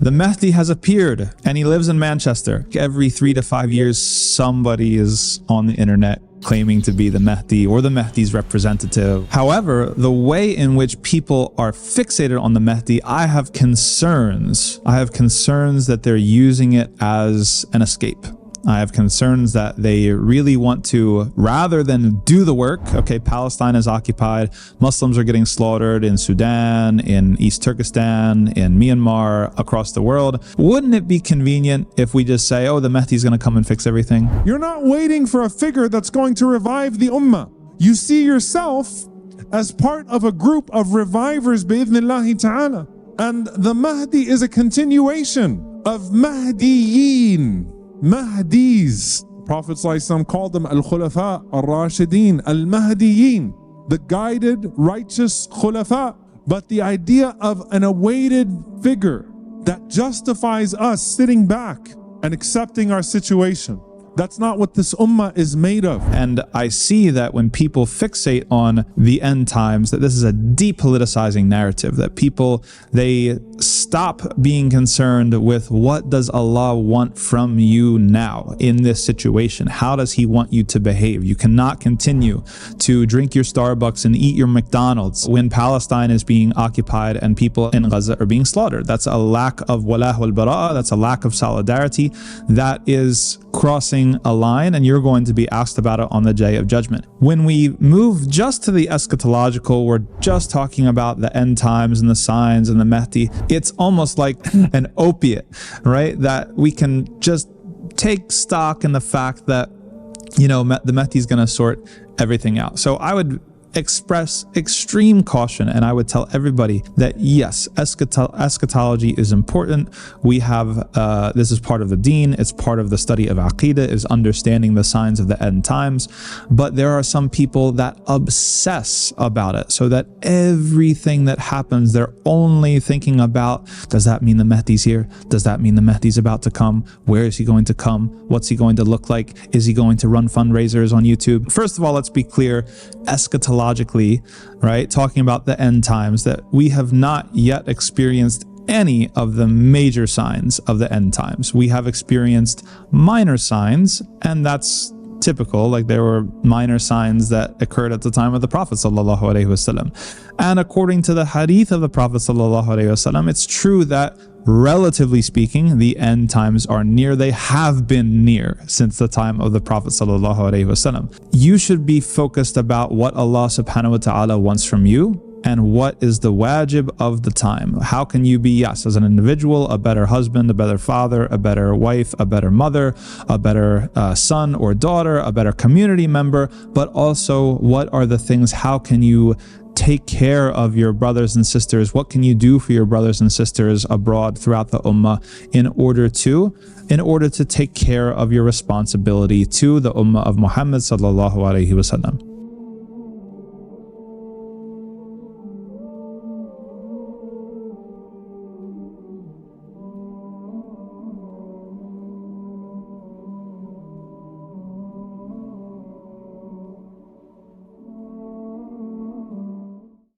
The Mahdi has appeared and he lives in Manchester. Every 3 to 5 years, somebody is on the internet claiming to be the Mahdi or the Mahdi's representative. However, the way in which people are fixated on the Mahdi, I have concerns. I have concerns that they're using it as an escape. I have concerns that they really want to, rather than do the work, okay, Palestine is occupied, Muslims are getting slaughtered in Sudan, in East Turkestan, in Myanmar, across the world. Wouldn't it be convenient if we just say, oh, the Mahdi's going to come and fix everything? You're not waiting for a figure that's going to revive the ummah. You see yourself as part of a group of revivers, bi'idhnillahi ta'ala. And the Mahdi is a continuation of Mahdiyin. Mahdis. Prophet ﷺ called them al-Khulafa, al-Rashideen, al-Mahdiyin, the guided, righteous Khulafa. But the idea of an awaited figure that justifies us sitting back and accepting our situation, that's not what this ummah is made of. And I see that when people fixate on the end times, that this is a depoliticizing narrative, that people, they stop being concerned with what does Allah want from you now in this situation? How does He want you to behave? You cannot continue to drink your Starbucks and eat your McDonald's when Palestine is being occupied and people in Gaza are being slaughtered. That's a lack of wala wal bara'a, that's a lack of solidarity. That is crossing a line, and you're going to be asked about it on the day of judgment. When we move just to the eschatological, we're just talking about the end times and the signs and the Mahdi. It's almost like an opiate, right? That we can just take stock in the fact that, you know, the Mahdi is going to sort everything out. So I would express extreme caution, and I would tell everybody that yes, eschatology is important. We have this is part of the deen, it's part of the study of Aqidah, is understanding the signs of the end times. But there are some people that obsess about it, so that everything that happens, they're only thinking about, does that mean the Mahdi's here? Does that mean the Mahdi's about to come? Where is he going to come? What's he going to look like? Is he going to run fundraisers on YouTube? First of all, let's be clear, eschatologically, right, talking about the end times, that we have not yet experienced any of the major signs of the end times. We have experienced minor signs, and that's typical. Like, there were minor signs that occurred at the time of the Prophet sallallahu alaihi wasallam. And according to the Hadith of the Prophet sallallahu alaihi wasallam, it's true that relatively speaking, the end times are near. They have been near since the time of the Prophet sallallahu alaihi wasallam. You should be focused about what Allah subhanahu wa ta'ala wants from you, and what is the wajib of the time. How can you be, yes, as an individual, a better husband, a better father, a better wife, a better mother, a better son or daughter, a better community member, but also what are the things, how can you take care of your brothers and sisters? What can you do for your brothers and sisters abroad throughout the ummah in order to take care of your responsibility to the ummah of Muhammad sallallahu alaihi wasallam?